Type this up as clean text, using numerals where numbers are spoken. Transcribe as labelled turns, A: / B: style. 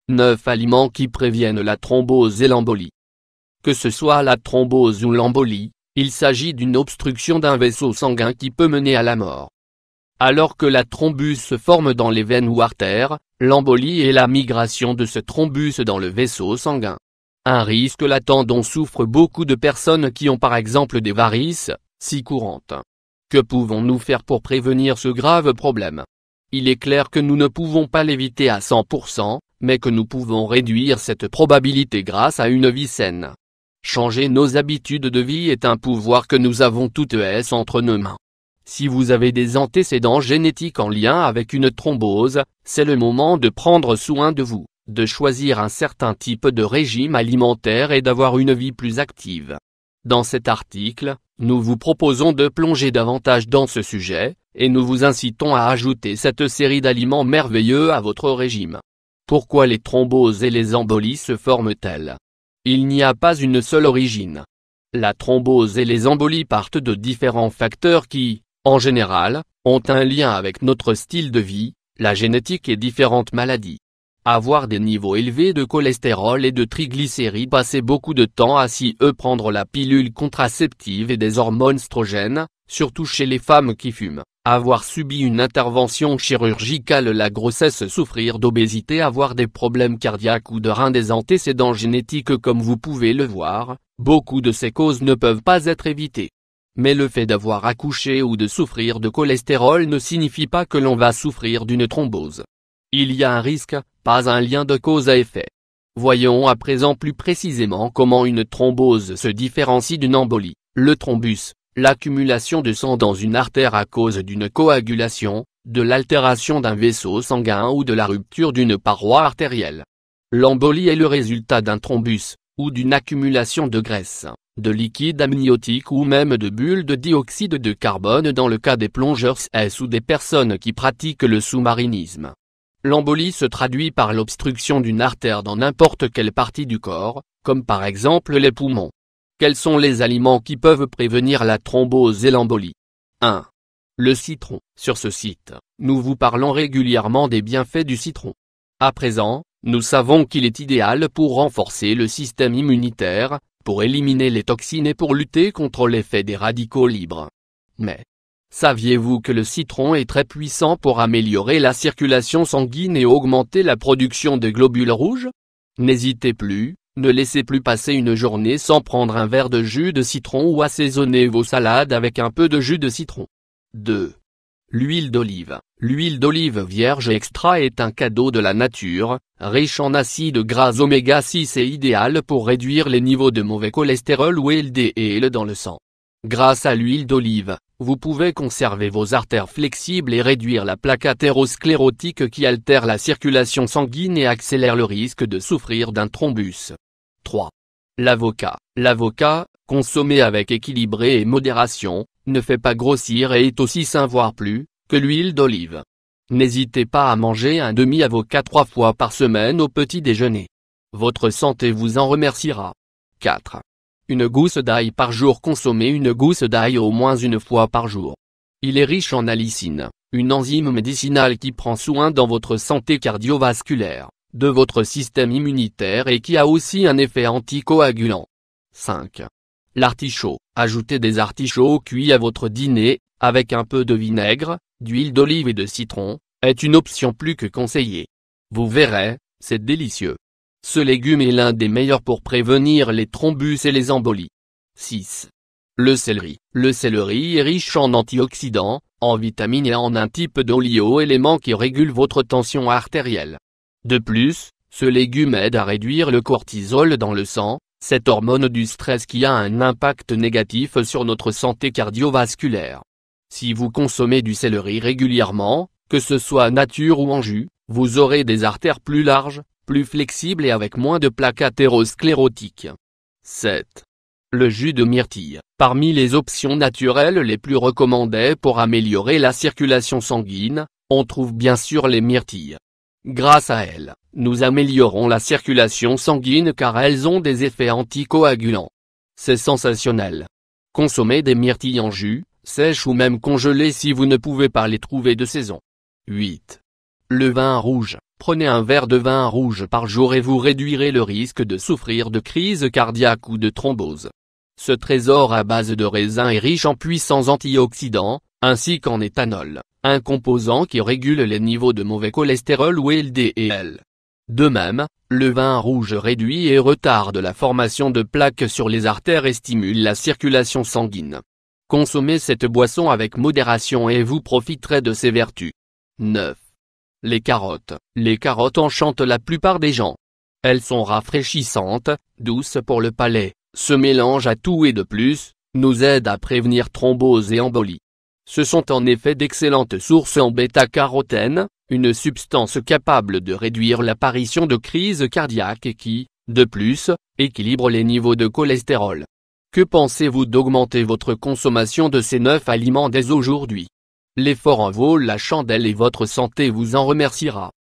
A: 9 aliments qui préviennent la thrombose et l'embolie. Que ce soit la thrombose ou l'embolie, il s'agit d'une obstruction d'un vaisseau sanguin qui peut mener à la mort. Alors que la thrombus se forme dans les veines ou artères, l'embolie est la migration de ce thrombus dans le vaisseau sanguin. Un risque latent dont souffrent beaucoup de personnes qui ont par exemple des varices, si courantes. Que pouvons-nous faire pour prévenir ce grave problème? Il est clair que nous ne pouvons pas l'éviter à 100%, mais que nous pouvons réduire cette probabilité grâce à une vie saine. Changer nos habitudes de vie est un pouvoir que nous avons toutes entre nos mains. Si vous avez des antécédents génétiques en lien avec une thrombose, c'est le moment de prendre soin de vous, de choisir un certain type de régime alimentaire et d'avoir une vie plus active. Dans cet article, nous vous proposons de plonger davantage dans ce sujet, et nous vous incitons à ajouter cette série d'aliments merveilleux à votre régime. Pourquoi les thromboses et les embolies se forment-elles? Il n'y a pas une seule origine. La thrombose et les embolies partent de différents facteurs qui, en général, ont un lien avec notre style de vie, la génétique et différentes maladies. Avoir des niveaux élevés de cholestérol et de triglycérides, passer beaucoup de temps assis prendre la pilule contraceptive et des hormones estrogènes, surtout chez les femmes qui fument, avoir subi une intervention chirurgicale, la grossesse, souffrir d'obésité, avoir des problèmes cardiaques ou de reins, des antécédents génétiques comme vous pouvez le voir, beaucoup de ces causes ne peuvent pas être évitées. Mais le fait d'avoir accouché ou de souffrir de cholestérol ne signifie pas que l'on va souffrir d'une thrombose. Il y a un risque, pas un lien de cause à effet. Voyons à présent plus précisément comment une thrombose se différencie d'une embolie. Le thrombus, l'accumulation de sang dans une artère à cause d'une coagulation, de l'altération d'un vaisseau sanguin ou de la rupture d'une paroi artérielle. L'embolie est le résultat d'un thrombus, ou d'une accumulation de graisse, de liquide amniotique ou même de bulles de dioxyde de carbone dans le cas des plongeurs ou des personnes qui pratiquent le sous-marinisme. L'embolie se traduit par l'obstruction d'une artère dans n'importe quelle partie du corps, comme par exemple les poumons. Quels sont les aliments qui peuvent prévenir la thrombose et l'embolie? 1. Le citron. Sur ce site, nous vous parlons régulièrement des bienfaits du citron. À présent, nous savons qu'il est idéal pour renforcer le système immunitaire, pour éliminer les toxines et pour lutter contre l'effet des radicaux libres. Mais, saviez-vous que le citron est très puissant pour améliorer la circulation sanguine et augmenter la production de globules rouges? N'hésitez plus, ne laissez plus passer une journée sans prendre un verre de jus de citron ou assaisonnez vos salades avec un peu de jus de citron. 2. L'huile d'olive. L'huile d'olive vierge extra est un cadeau de la nature, riche en acides gras oméga 6 et idéal pour réduire les niveaux de mauvais cholestérol ou LDL dans le sang. Grâce à l'huile d'olive, vous pouvez conserver vos artères flexibles et réduire la plaque athérosclérotique qui altère la circulation sanguine et accélère le risque de souffrir d'un thrombus. 3. L'avocat. L'avocat, consommé avec équilibré et modération, ne fait pas grossir et est aussi sain voire plus, que l'huile d'olive. N'hésitez pas à manger un demi-avocat 3 fois par semaine au petit déjeuner. Votre santé vous en remerciera. 4. Une gousse d'ail par jour. Consommez une gousse d'ail au moins une fois par jour. Il est riche en allicine, une enzyme médicinale qui prend soin dans votre santé cardiovasculaire, de votre système immunitaire et qui a aussi un effet anticoagulant. 5. L'artichaut. Ajoutez des artichauts cuits à votre dîner, avec un peu de vinaigre, d'huile d'olive et de citron, est une option plus que conseillée. Vous verrez, c'est délicieux. Ce légume est l'un des meilleurs pour prévenir les thrombus et les embolies. 6. Le céleri. Le céleri est riche en antioxydants, en vitamines et en un type d'oligo-élément qui régule votre tension artérielle. De plus, ce légume aide à réduire le cortisol dans le sang, cette hormone du stress qui a un impact négatif sur notre santé cardiovasculaire. Si vous consommez du céleri régulièrement, que ce soit nature ou en jus, vous aurez des artères plus larges, plus flexibles et avec moins de plaques athérosclérotiques. 7. Le jus de myrtille. Parmi les options naturelles les plus recommandées pour améliorer la circulation sanguine, on trouve bien sûr les myrtilles. Grâce à elles, nous améliorons la circulation sanguine car elles ont des effets anticoagulants. C'est sensationnel. Consommez des myrtilles en jus, sèches ou même congelées si vous ne pouvez pas les trouver de saison. 8. Le vin rouge. Prenez un verre de vin rouge par jour et vous réduirez le risque de souffrir de crise cardiaque ou de thrombose. Ce trésor à base de raisin est riche en puissants antioxydants, ainsi qu'en éthanol, un composant qui régule les niveaux de mauvais cholestérol ou LDL. De même, le vin rouge réduit et retarde la formation de plaques sur les artères et stimule la circulation sanguine. Consommez cette boisson avec modération et vous profiterez de ses vertus. 9. Les carottes. Les carottes enchantent la plupart des gens. Elles sont rafraîchissantes, douces pour le palais, se mélangent à tout et de plus, nous aident à prévenir thrombose et embolie. Ce sont en effet d'excellentes sources en bêta-carotène, une substance capable de réduire l'apparition de crises cardiaques et qui, de plus, équilibre les niveaux de cholestérol. Que pensez-vous d'augmenter votre consommation de ces 9 aliments dès aujourd'hui? L'effort en vaut la chandelle et votre santé vous en remerciera.